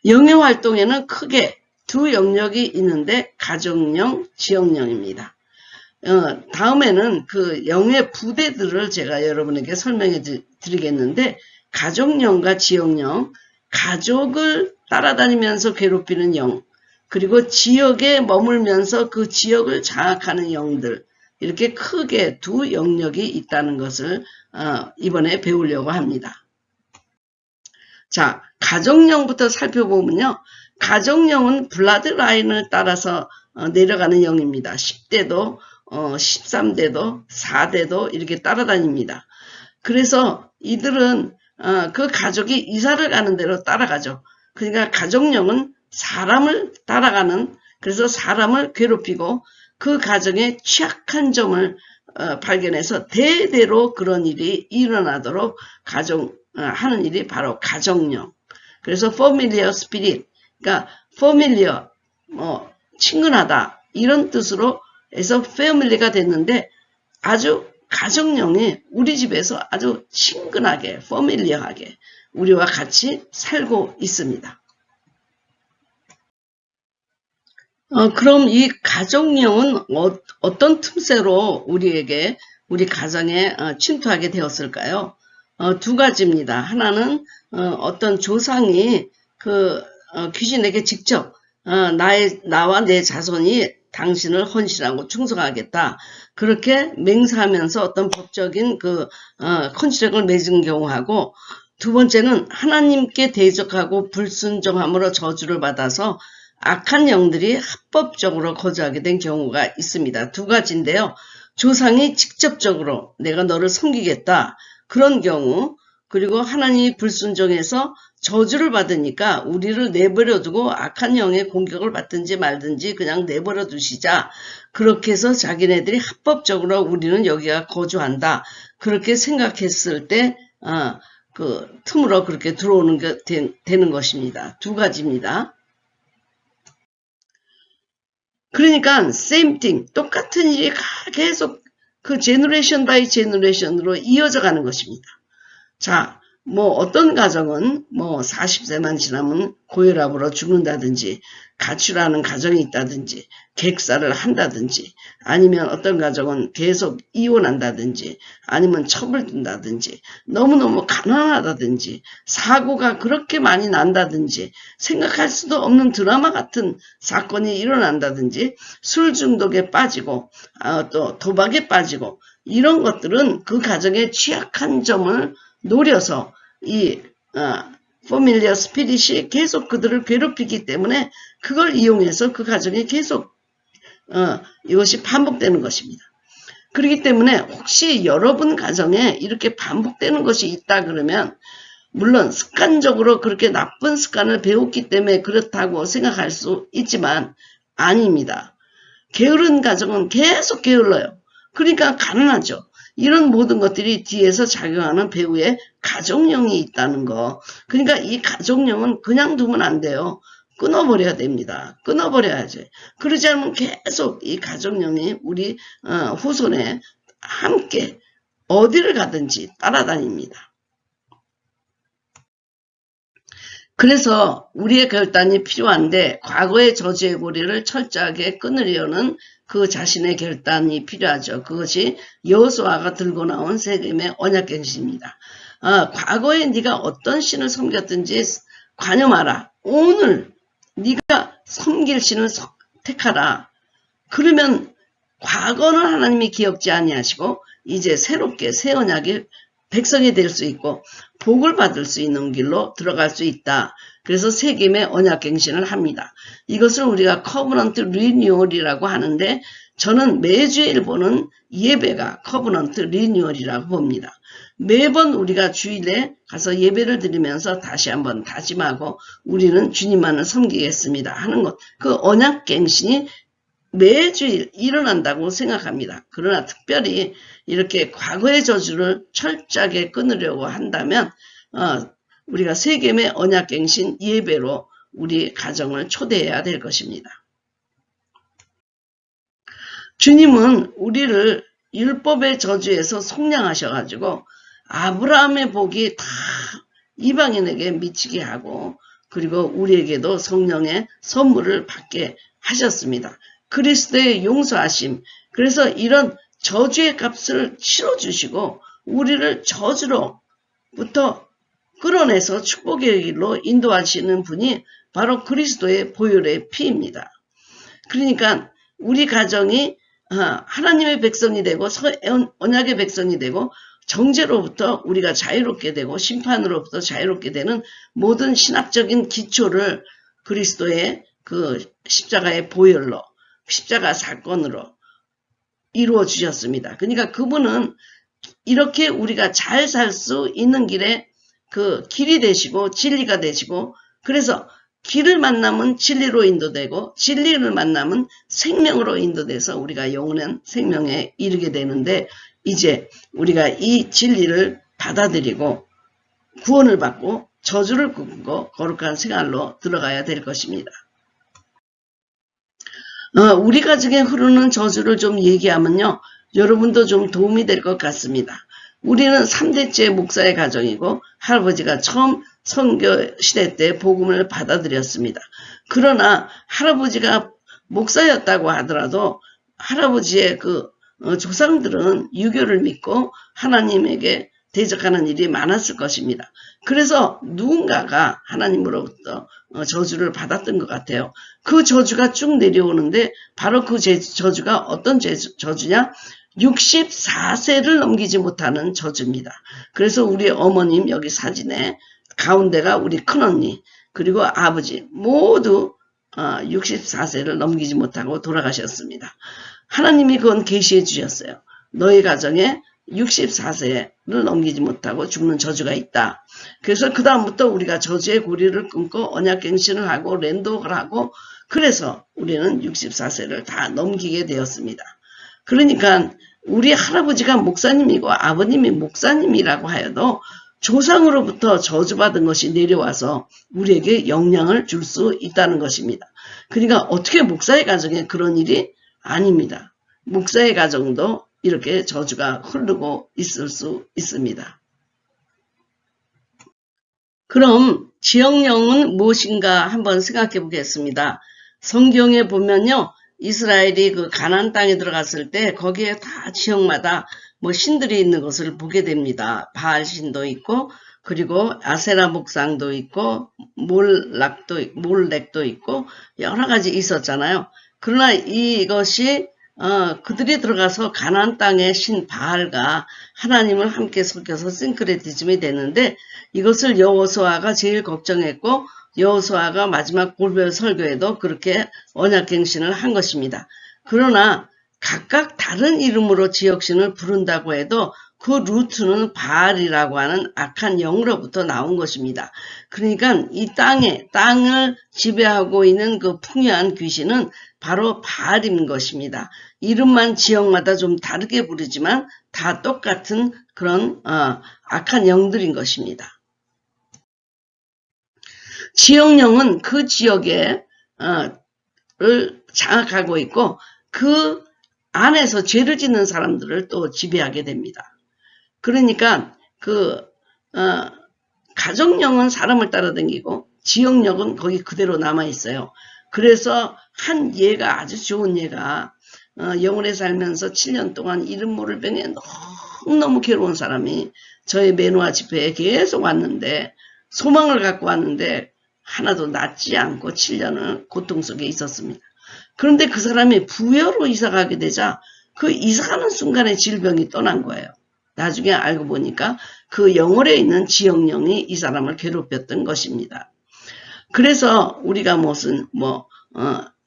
영의 활동에는 크게 두 영역이 있는데 가정령, 지역령입니다. 다음에는 그 영의 부대들을 제가 여러분에게 설명해 드리겠는데, 가정령과 지역령, 가족을 따라다니면서 괴롭히는 영, 그리고 지역에 머물면서 그 지역을 장악하는 영들, 이렇게 크게 두 영역이 있다는 것을 이번에 배우려고 합니다. 자, 가정령부터 살펴보면요. 가정령은 블라드 라인을 따라서 내려가는 영입니다. 10대도 13대도 4대도 이렇게 따라다닙니다. 그래서 이들은 그 가족이 이사를 가는 대로 따라가죠. 그러니까 가정령은 사람을 따라가는, 그래서 사람을 괴롭히고 그 가정의 취약한 점을 발견해서 대대로 그런 일이 일어나도록 하는 일이 바로 가정령. 그래서 familiar spirit, 그러니까 familiar, 친근하다 이런 뜻으로 해서 family가 됐는데, 아주 가정령이 우리 집에서 아주 친근하게, familiar하게 우리와 같이 살고 있습니다. 그럼 이 가정령은 어떤 틈새로 우리 가정에 침투하게 되었을까요? 두 가지입니다. 하나는 어떤 조상이 귀신에게 직접 나와 내 자손이 당신을 헌신하고 충성하겠다, 그렇게 맹세하면서 어떤 법적인 컨트랙을 맺은 경우하고, 두 번째는 하나님께 대적하고 불순종함으로 저주를 받아서 악한 영들이 합법적으로 거주하게 된 경우가 있습니다. 두 가지인데요. 조상이 직접적으로 내가 너를 섬기겠다, 그런 경우, 그리고 하나님이 불순종해서 저주를 받으니까 우리를 내버려두고 악한 영의 공격을 받든지 말든지 그냥 내버려 두시자, 그렇게 해서 자기네들이 합법적으로 우리는 여기가 거주한다, 그렇게 생각했을 때 그 틈으로 그렇게 들어오는 게 되는 것입니다. 두 가지입니다. 그러니까 same thing, 똑같은 일이 계속 그 제너레이션 바이 제너레이션으로 이어져 가는 것입니다. 자, 어떤 가정은 40세만 지나면 고혈압으로 죽는다든지, 가출하는 가정이 있다든지, 객사를 한다든지, 아니면 어떤 가정은 계속 이혼한다든지, 아니면 처벌된다든지, 너무너무 가난하다든지, 사고가 그렇게 많이 난다든지, 생각할 수도 없는 드라마 같은 사건이 일어난다든지, 술 중독에 빠지고 또 도박에 빠지고, 이런 것들은 그 가정의 취약한 점을 노려서 이 familiar spirit이 계속 그들을 괴롭히기 때문에 그걸 이용해서 그 가정이 계속 이것이 반복되는 것입니다. 그렇기 때문에 혹시 여러분 가정에 이렇게 반복되는 것이 있다 그러면, 물론 습관적으로 그렇게 나쁜 습관을 배웠기 때문에 그렇다고 생각할 수 있지만 아닙니다. 게으른 가정은 계속 게을러요. 그러니까 가난하죠. 이런 모든 것들이 뒤에서 작용하는 배우의 가정령이 있다는 거. 그러니까 이 가정령은 그냥 두면 안 돼요. 끊어버려야 됩니다. 끊어버려야지. 그러지 않으면 계속 이 가정령이 우리 후손에 함께 어디를 가든지 따라다닙니다. 그래서 우리의 결단이 필요한데, 과거의 저주의 고리를 철저하게 끊으려는 그 자신의 결단이 필요하죠. 그것이 여호수아가 들고 나온 세겜의 언약갱신입니다. 과거에 네가 어떤 신을 섬겼든지 관여 마라. 오늘 네가 섬길 신을 택하라. 그러면 과거는 하나님이 기억지 아니하시고 이제 새롭게 새 언약의 백성이 될 수 있고 복을 받을 수 있는 길로 들어갈 수 있다. 그래서 세겜의 언약갱신을 합니다. 이것을 우리가 커버넌트 리뉴얼이라고 하는데, 저는 매주일 보는 예배가 커버넌트 리뉴얼이라고 봅니다. 매번 우리가 주일에 가서 예배를 드리면서 다시 한번 다짐하고 우리는 주님만을 섬기겠습니다 하는 것, 그 언약갱신이 매주일 일어난다고 생각합니다. 그러나 특별히 이렇게 과거의 저주를 철저하게 끊으려고 한다면 우리가 세겜의 언약갱신 예배로 우리 가정을 초대해야 될 것입니다. 주님은 우리를 율법의 저주에서 속량하셔가지고 아브라함의 복이 다 이방인에게 미치게 하고, 그리고 우리에게도 성령의 선물을 받게 하셨습니다. 그리스도의 용서하심. 그래서 이런 저주의 값을 치러주시고 우리를 저주로부터 끌어내서 축복의 길로 인도하시는 분이 바로 그리스도의 보혈의 피입니다. 그러니까 우리 가정이 하나님의 백성이 되고 언약의 백성이 되고 정죄로부터 우리가 자유롭게 되고 심판으로부터 자유롭게 되는 모든 신학적인 기초를 그리스도의 그 십자가의 보혈로 십자가 사건으로 이루어 주셨습니다. 그러니까 그분은 이렇게 우리가 잘 살 수 있는 길에 그 길이 되시고 진리가 되시고 그래서 길을 만나면 진리로 인도되고 진리를 만나면 생명으로 인도돼서 우리가 영원한 생명에 이르게 되는데 이제 우리가 이 진리를 받아들이고 구원을 받고 저주를 굽고 거룩한 생활로 들어가야 될 것입니다. 우리 가정에 흐르는 저주를 좀 얘기하면요. 여러분도 좀 도움이 될 것 같습니다. 우리는 3대째 목사의 가정이고 할아버지가 처음 선교 시대 때 복음을 받아들였습니다. 그러나 할아버지가 목사였다고 하더라도 할아버지의 그 조상들은 유교를 믿고 하나님에게 대적하는 일이 많았을 것입니다. 그래서 누군가가 하나님으로부터 저주를 받았던 것 같아요. 그 저주가 쭉 내려오는데 바로 그 저주가 어떤 저주냐? 64세를 넘기지 못하는 저주입니다. 그래서 우리 어머님 여기 사진에 가운데가 우리 큰언니 그리고 아버지 모두 64세를 넘기지 못하고 돌아가셨습니다. 하나님이 그건 계시해 주셨어요. 너희 가정에 64세를 넘기지 못하고 죽는 저주가 있다. 그래서 그 다음부터 우리가 저주의 고리를 끊고 언약갱신을 하고 랜독을 하고 그래서 우리는 64세를 다 넘기게 되었습니다. 그러니까 우리 할아버지가 목사님이고 아버님이 목사님이라고 하여도 조상으로부터 저주받은 것이 내려와서 우리에게 영향을 줄 수 있다는 것입니다. 그러니까 어떻게 목사의 가정에 그런 일이 아닙니다. 목사의 가정도 이렇게 저주가 흐르고 있을 수 있습니다. 그럼 지역령은 무엇인가 한번 생각해 보겠습니다. 성경에 보면요. 이스라엘이 그 가나안 땅에 들어갔을 때 거기에 다 지역마다 뭐 신들이 있는 것을 보게 됩니다. 바알 신도 있고 그리고 아세라 목상도 있고 몰렉도 있고 여러 가지 있었잖아요. 그러나 이것이 그들이 들어가서 가나안 땅의 신 바알과 하나님을 함께 섞여서 싱크레티즘이 되는데 이것을 여호수아가 제일 걱정했고 여호수아가 마지막 골별 설교에도 그렇게 언약갱신을 한 것입니다. 그러나 각각 다른 이름으로 지역신을 부른다고 해도 그 루트는 바알이라고 하는 악한 영으로부터 나온 것입니다. 그러니까 이 땅을 지배하고 있는 그 풍요한 귀신은 바로 바알인 것입니다. 이름만 지역마다 좀 다르게 부르지만 다 똑같은 그런 악한 영들인 것입니다. 지역령은 그 지역에 를 장악하고 있고 그 안에서 죄를 짓는 사람들을 또 지배하게 됩니다. 그러니까 가정령은 사람을 따라다니고 지역령은 거기 그대로 남아 있어요. 그래서 한 예가 아주 좋은 예가 영월에 살면서 7년 동안 이름 모를 병에 너무너무 괴로운 사람이 저의 매노아 집회에 계속 왔는데 소망을 갖고 왔는데 하나도 낫지 않고 7년을 고통 속에 있었습니다. 그런데 그 사람이 부여로 이사가게 되자 그 이사가는 순간에 질병이 떠난 거예요. 나중에 알고 보니까 그 영월에 있는 지역령이 이 사람을 괴롭혔던 것입니다. 그래서 우리가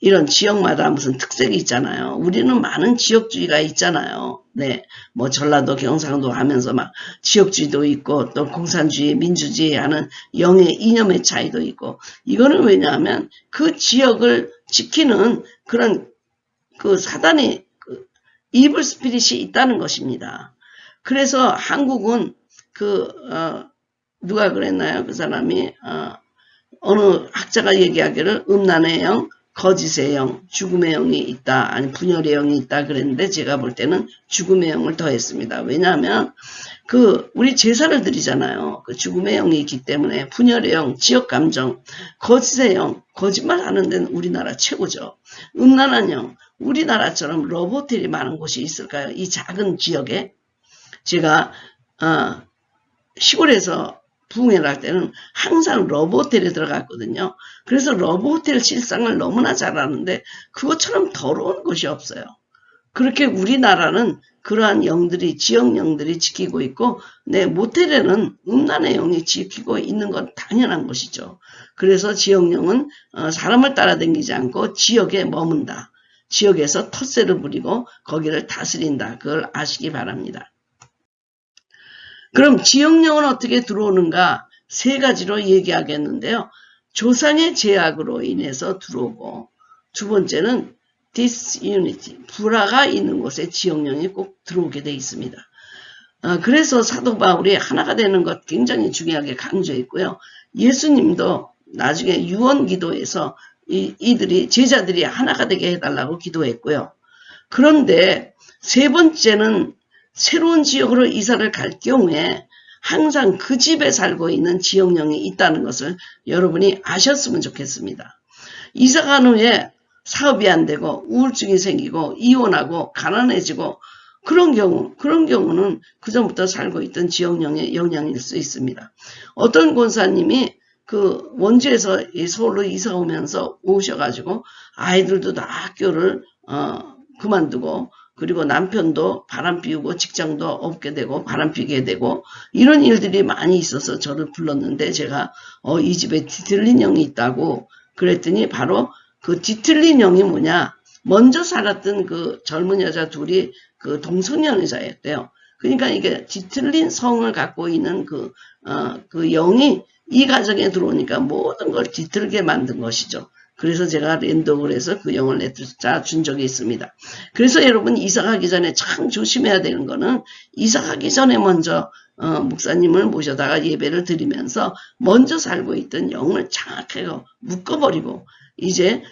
이런 지역마다 무슨 특색이 있잖아요. 우리는 많은 지역주의가 있잖아요. 네, 전라도, 경상도 하면서 막 지역주의도 있고 또 공산주의, 민주주의 하는 영의 이념의 차이도 있고 이거는 왜냐하면 그 지역을 지키는 그런 그 사단의 이블 스피릿이 있다는 것입니다. 그래서 한국은 누가 그랬나요? 그 사람이 어느 학자가 얘기하기를 음란의 영, 거짓의 영, 죽음의 영이 있다, 아니 분열의 영이 있다 그랬는데 제가 볼 때는 죽음의 영을 더했습니다. 왜냐하면 우리 제사를 드리잖아요. 그 죽음의 영이 있기 때문에 분열의 영, 지역 감정, 거짓의 영, 거짓말 하는 데는 우리나라 최고죠. 음란한 영, 우리나라처럼 러브호텔이 많은 곳이 있을까요? 이 작은 지역에. 제가 시골에서 부흥회를 할 때는 항상 러브호텔에 들어갔거든요. 그래서 러브호텔 실상을 너무나 잘 아는데 그것처럼 더러운 곳이 없어요. 그렇게 우리나라는 그러한 영들이, 지역 영들이 지키고 있고, 모텔에는 음란의 영이 지키고 있는 건 당연한 것이죠. 그래서 지역 영은 사람을 따라다니지 않고 지역에 머문다. 지역에서 텃세를 부리고 거기를 다스린다. 그걸 아시기 바랍니다. 그럼 지역령은 어떻게 들어오는가? 세 가지로 얘기하겠는데요. 조상의 제약으로 인해서 들어오고, 두 번째는 disunity, 불화가 있는 곳에 지역령이 꼭 들어오게 돼 있습니다. 그래서 사도 바울이 하나가 되는 것 굉장히 중요하게 강조했고요. 예수님도 나중에 유언 기도에서 제자들이 하나가 되게 해달라고 기도했고요. 그런데 세 번째는 새로운 지역으로 이사를 갈 경우에 항상 그 집에 살고 있는 지역령이 있다는 것을 여러분이 아셨으면 좋겠습니다. 이사 간 후에 사업이 안 되고 우울증이 생기고 이혼하고 가난해지고 그런 경우는 그전부터 살고 있던 지역령의 영향일 수 있습니다. 어떤 권사님이 그 원주에서 서울로 이사 오면서 오셔가지고 아이들도 다 학교를 그만두고 그리고 남편도 바람 피우고 직장도 없게 되고 바람 피게 되고 이런 일들이 많이 있어서 저를 불렀는데 제가 이 집에 뒤틀린 영이 있다고 그랬더니 바로 그 뒤틀린 영이 뭐냐, 먼저 살았던 그 젊은 여자 둘이 그 동성연애자였대요. 그러니까 이게 뒤틀린 성을 갖고 있는 그 영이 이 가정에 들어오니까 모든 걸 뒤틀게 만든 것이죠. 그래서 제가 랜독을 해서 그 영을 내쫓아 준 적이 있습니다. 그래서 여러분 이사 가기 전에 참 조심해야 되는 거는 이사 가기 전에 먼저 목사님을 모셔다가 예배를 드리면서 먼저 살고 있던 영을 장악하게 묶어버리고 이제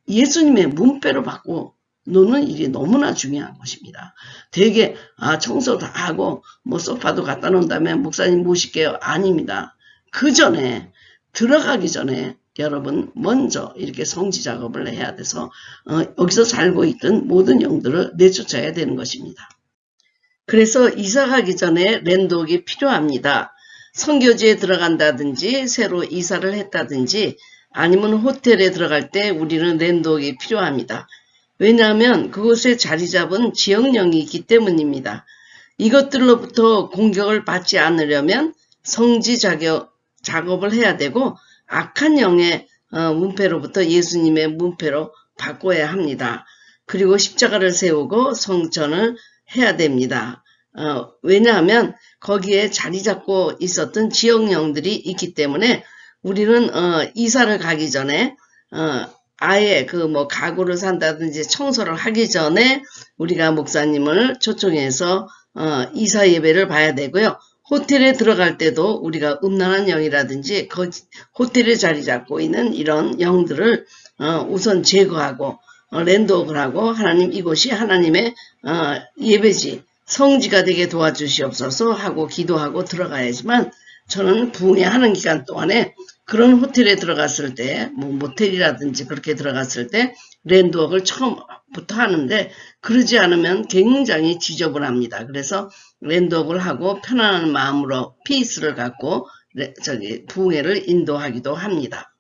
예수님의 문패로 바꾸고 노는 일이 너무나 중요한 것입니다. 되게 청소 다 하고 뭐 소파도 갖다 놓은 다음에 목사님 모실게요. 아닙니다. 그 전에 들어가기 전에 여러분 먼저 이렇게 성지 작업을 해야 돼서 여기서 살고 있던 모든 영들을 내쫓아야 되는 것입니다. 그래서 이사 가기 전에 랜독이 필요합니다. 선교지에 들어간다든지 새로 이사를 했다든지 아니면 호텔에 들어갈 때 우리는 랜독이 필요합니다. 왜냐하면 그곳에 자리 잡은 지역령이 있기 때문입니다. 이것들로부터 공격을 받지 않으려면 성지 작업을 해야 되고 악한 영의 문패로부터 예수님의 문패로 바꿔야 합니다. 그리고 십자가를 세우고 성전을 해야 됩니다. 왜냐하면 거기에 자리 잡고 있었던 지역령들이 있기 때문에 우리는 이사를 가기 전에 아예 가구를 산다든지 청소를 하기 전에 우리가 목사님을 초청해서 이사 예배를 봐야 되고요. 호텔에 들어갈 때도 우리가 음란한 영이라든지 호텔에 자리 잡고 있는 이런 영들을 우선 제거하고 랜독을 하고 하나님 이곳이 하나님의 예배지 성지가 되게 도와주시옵소서 하고 기도하고 들어가야지만 저는 부흥회하는 기간 동안에 그런 호텔에 들어갔을 때 모텔이라든지 그렇게 들어갔을 때 랜독을 처음부터 하는데 그러지 않으면 굉장히 지저분합니다. 그래서 랜독을 하고 편안한 마음으로 피스를 갖고 부흥회를 인도하기도 합니다.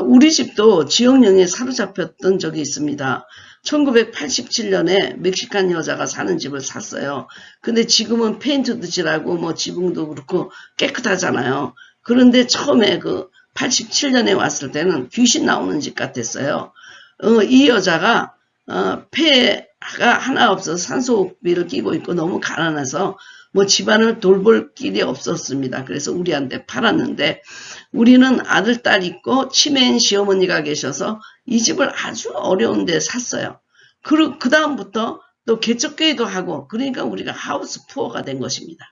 우리 집도 지역령에 사로잡혔던 적이 있습니다. 1987년에 멕시칸 여자가 사는 집을 샀어요. 근데 지금은 페인트도 칠하고 지붕도 그렇고 깨끗하잖아요. 그런데 처음에 87년에 왔을 때는 귀신 나오는 집 같았어요. 이 여자가 폐가 하나 없어서 산소호흡기를 끼고 있고 너무 가난해서 집안을 돌볼 길이 없었습니다. 그래서 우리한테 팔았는데 우리는 아들, 딸 있고 치매인 시어머니가 계셔서 이 집을 아주 어려운 데 샀어요. 그 다음부터 또 개척교회도 하고 그러니까 우리가 하우스 푸어가 된 것입니다.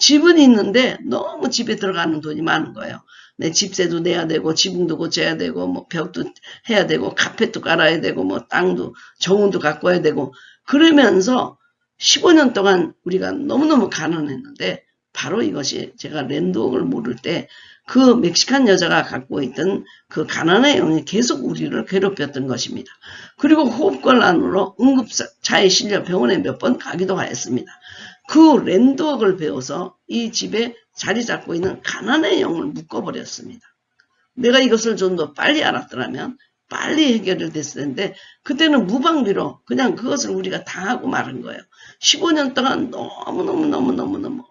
집은 있는데 너무 집에 들어가는 돈이 많은 거예요. 내 집세도 내야 되고 지붕도 고쳐야 되고 뭐 벽도 해야 되고 카펫도 깔아야 되고 뭐 땅도 정원도 갖고 와야 되고 그러면서 15년 동안 우리가 너무너무 가난했는데 바로 이것이 제가 랜드웍을 모를 때 그 멕시칸 여자가 갖고 있던 그 가난의 영이 계속 우리를 괴롭혔던 것입니다. 그리고 호흡곤란으로 응급차에 실려 병원에 몇 번 가기도 하였습니다. 그 랜드웍을 배워서 이 집에 자리 잡고 있는 가난의 영을 묶어버렸습니다. 내가 이것을 좀 더 빨리 알았더라면 빨리 해결이 됐을 텐데 그때는 무방비로 그냥 그것을 우리가 당하고 마른 거예요. 15년 동안 너무너무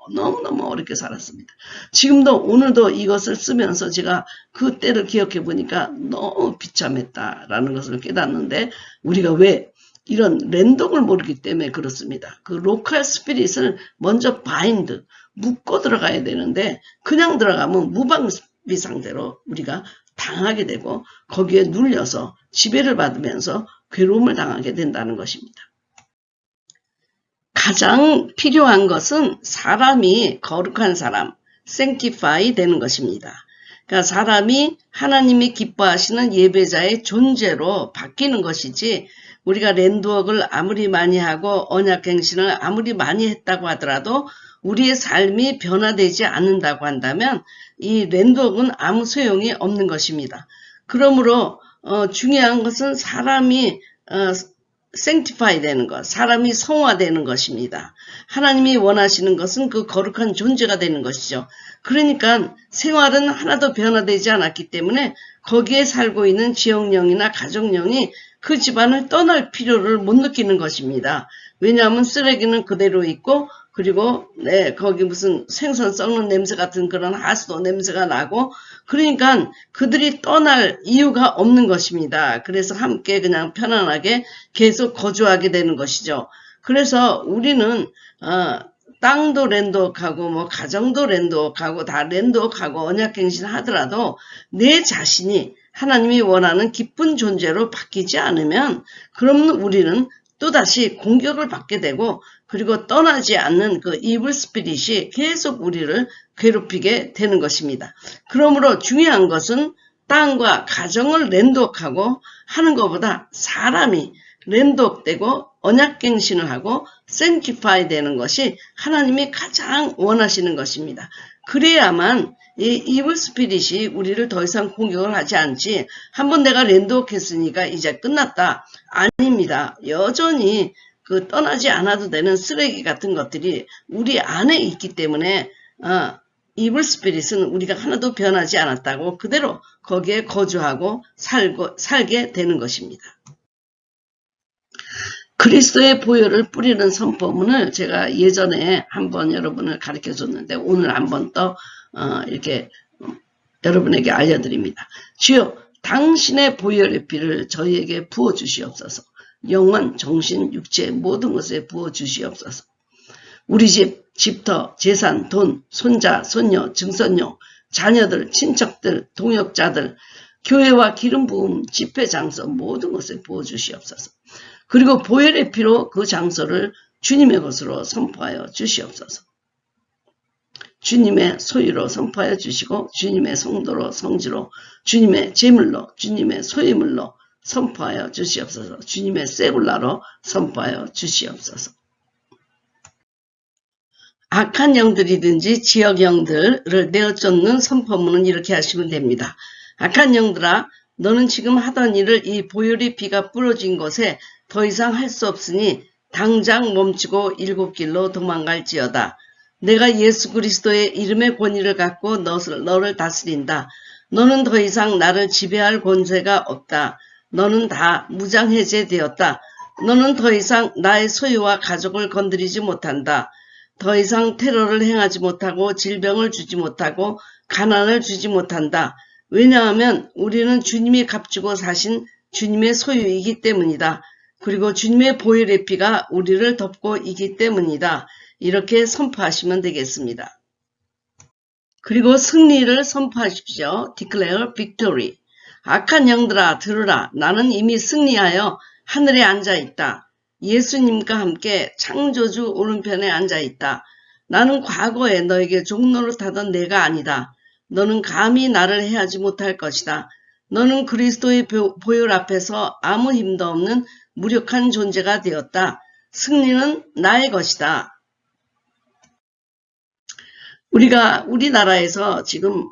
어렵게 살았습니다. 지금도 오늘도 이것을 쓰면서 제가 그 때를 기억해 보니까 너무 비참했다라는 것을 깨닫는데 우리가 왜 이런 랜덤을 모르기 때문에 그렇습니다. 그 로컬 스피릿을 먼저 바인드, 묶고 들어가야 되는데 그냥 들어가면 무방비 상태로 우리가 당하게 되고 거기에 눌려서 지배를 받으면서 괴로움을 당하게 된다는 것입니다. 가장 필요한 것은 사람이 거룩한 사람, sanctify 되는 것입니다. 그러니까 사람이 하나님이 기뻐하시는 예배자의 존재로 바뀌는 것이지 우리가 랜드웍을 아무리 많이 하고 언약갱신을 아무리 많이 했다고 하더라도 우리의 삶이 변화되지 않는다고 한다면 이 랜드웍은 아무 소용이 없는 것입니다. 그러므로 중요한 것은 사람이 sanctify 되는 것, 사람이 성화되는 것입니다. 하나님이 원하시는 것은 그 거룩한 존재가 되는 것이죠. 그러니까 생활은 하나도 변화되지 않았기 때문에 거기에 살고 있는 지역령이나 가족령이 그 집안을 떠날 필요를 못 느끼는 것입니다. 왜냐하면 쓰레기는 그대로 있고 그리고 거기 무슨 생선 썩는 냄새 같은 그런 하수도 냄새가 나고 그러니까 그들이 떠날 이유가 없는 것입니다. 그래서 함께 그냥 편안하게 계속 거주하게 되는 것이죠. 그래서 우리는 땅도 랜드웍하고 뭐 가정도 랜드웍하고 다 랜드웍하고 언약갱신 하더라도 내 자신이 하나님이 원하는 기쁜 존재로 바뀌지 않으면 그러면 우리는 또다시 공격을 받게 되고 그리고 떠나지 않는 그 이블 스피릿이 계속 우리를 괴롭히게 되는 것입니다. 그러므로 중요한 것은 땅과 가정을 랜드웍하고 하는 것보다 사람이 랜드웍되고 언약갱신을 하고 sanctify 되는 것이 하나님이 가장 원하시는 것입니다. 그래야만 이 이블 스피릿이 우리를 더 이상 공격을 하지 않지 한번 내가 랜드웍 했으니까 이제 끝났다. 아닙니다. 여전히 그 떠나지 않아도 되는 쓰레기 같은 것들이 우리 안에 있기 때문에 이블 스피릿은 우리가 하나도 변하지 않았다고 그대로 거기에 거주하고 살게 되는 것입니다. 그리스도의 보혈을 뿌리는 선포문을 제가 예전에 한번 여러분을 가르쳐 줬는데 오늘 한번 더 이렇게 여러분에게 알려드립니다. 주여 당신의 보혈의 피를 저희에게 부어 주시옵소서. 영혼, 정신, 육체 모든 것에 부어 주시옵소서. 우리 집, 집터, 재산, 돈, 손자, 손녀, 증손녀, 자녀들, 친척들, 동역자들, 교회와 기름 부음, 집회 장소 모든 것에 부어 주시옵소서. 그리고 보혈의 피로 그 장소를 주님의 것으로 선포하여 주시옵소서. 주님의 소유로 선포하여 주시고 주님의 성도로 성지로 주님의 제물로 주님의 소유물로 선포하여 주시옵소서. 주님의 세굴라로 선포하여 주시옵소서. 악한 영들이든지 지역 영들을 내어쫓는 선포문은 이렇게 하시면 됩니다. 악한 영들아 너는 지금 하던 일을 이 보혈의 피가 뿌려진 곳에 더 이상 할 수 없으니 당장 멈추고 일곱 길로 도망갈지어다. 내가 예수 그리스도의 이름의 권위를 갖고 너를 다스린다. 너는 더 이상 나를 지배할 권세가 없다. 너는 다 무장해제되었다. 너는 더 이상 나의 소유와 가족을 건드리지 못한다. 더 이상 테러를 행하지 못하고 질병을 주지 못하고 가난을 주지 못한다. 왜냐하면 우리는 주님이 값주고 사신 주님의 소유이기 때문이다. 그리고 주님의 보혈의 피가 우리를 덮고 있기 때문이다. 이렇게 선포하시면 되겠습니다. 그리고 승리를 선포하십시오. Declare victory. 악한 영들아 들으라. 나는 이미 승리하여 하늘에 앉아있다. 예수님과 함께 창조주 오른편에 앉아있다. 나는 과거에 너에게 종노릇하던 내가 아니다. 너는 감히 나를 해하지 못할 것이다. 너는 그리스도의 보혈 앞에서 아무 힘도 없는 무력한 존재가 되었다. 승리는 나의 것이다. 우리나라에서 지금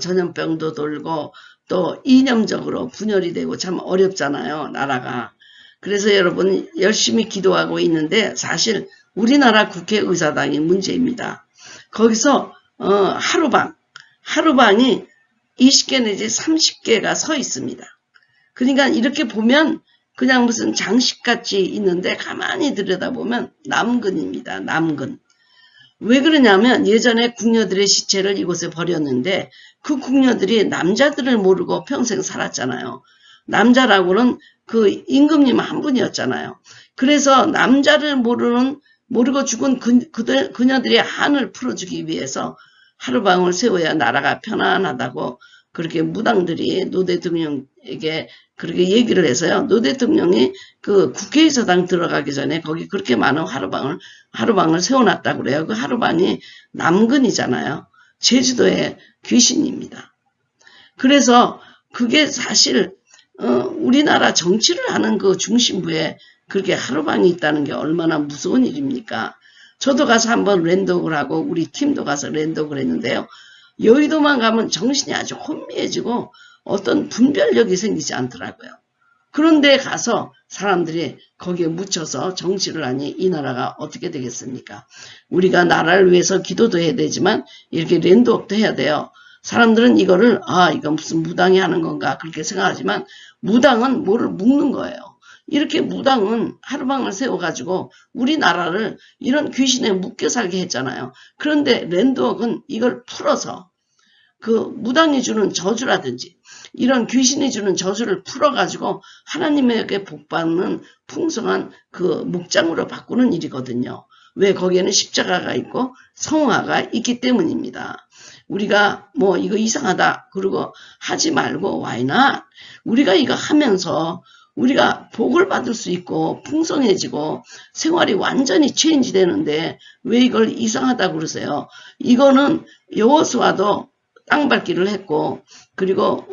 전염병도 돌고 또 이념적으로 분열이 되고 참 어렵잖아요, 나라가. 그래서 여러분 열심히 기도하고 있는데 사실 우리나라 국회의사당이 문제입니다. 거기서 하루방이 20개 내지 30개가 서 있습니다. 그러니까 이렇게 보면 그냥 무슨 장식같이 있는데 가만히 들여다보면 남근입니다. 남근. 왜 그러냐면 예전에 궁녀들의 시체를 이곳에 버렸는데 그 궁녀들이 남자들을 모르고 평생 살았잖아요. 남자라고는 그 임금님 한 분이었잖아요. 그래서 남자를 모르고 죽은 그녀들의 한을 풀어주기 위해서 하루방을 세워야 나라가 편안하다고 그렇게 무당들이 노 대통령에게 그렇게 얘기를 해서요. 노 대통령이 그 국회의사당 들어가기 전에 거기 그렇게 많은 하루방을 세워놨다고 그래요. 그 하루방이 남근이잖아요. 제주도의 귀신입니다. 그래서 그게 사실 우리나라 정치를 하는 그 중심부에 그렇게 하루방이 있다는 게 얼마나 무서운 일입니까? 저도 가서 한번 랜독을 하고 우리 팀도 가서 랜독을 했는데요. 여의도만 가면 정신이 아주 혼미해지고 어떤 분별력이 생기지 않더라고요. 그런데 가서 사람들이 거기에 묻혀서 정치를 하니 이 나라가 어떻게 되겠습니까? 우리가 나라를 위해서 기도도 해야 되지만 이렇게 랜독도 해야 돼요. 사람들은 이거를 이거 무슨 무당이 하는 건가 그렇게 생각하지만 무당은 뭐를 묶는 거예요. 이렇게 무당은 하루방을 세워가지고 우리나라를 이런 귀신에 묶여 살게 했잖아요. 그런데 랜독은 이걸 풀어서 그 무당이 주는 저주라든지 이런 귀신이 주는 저주를 풀어가지고 하나님에게 복받는 풍성한 그 목장으로 바꾸는 일이거든요. 왜? 거기에는 십자가가 있고 성화가 있기 때문입니다. 우리가 뭐 이거 이상하다 그러고 하지 말고 why not? 우리가 이거 하면서 우리가 복을 받을 수 있고 풍성해지고 생활이 완전히 체인지 되는데 왜 이걸 이상하다고 그러세요? 이거는 여호수아도 땅밟기를 했고 그리고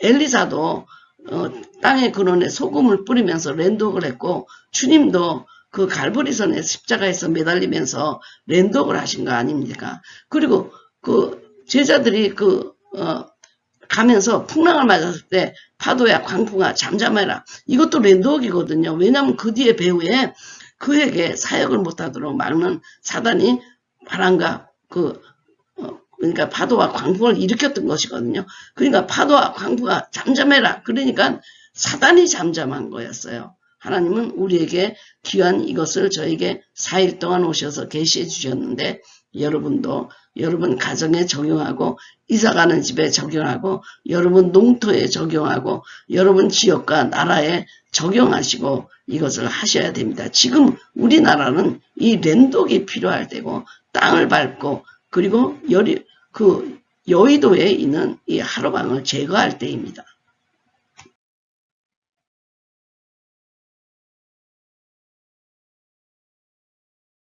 엘리사도 땅의 근원에 소금을 뿌리면서 랜독을 했고 주님도 그 갈보리선에 십자가에서 매달리면서 랜독을 하신 거 아닙니까? 그리고 그 제자들이 가면서 풍랑을 맞았을 때 파도야 광풍아 잠잠해라. 이것도 랜독이거든요. 왜냐하면 그 뒤에 배후에 그에게 사역을 못하도록 막는 사단이 바람과 그러니까 파도와 광풍을 일으켰던 것이거든요. 그러니까 파도와 광풍아 잠잠해라. 그러니까 사단이 잠잠한 거였어요. 하나님은 우리에게 귀한 이것을 저에게 4일 동안 오셔서 계시해 주셨는데 여러분도 여러분 가정에 적용하고 이사가는 집에 적용하고 여러분 농토에 적용하고 여러분 지역과 나라에 적용하시고 이것을 하셔야 됩니다. 지금 우리나라는 이 랜독이 필요할 때고 땅을 밟고 그리고 여의도에 있는 이 하루방을 제거할 때입니다.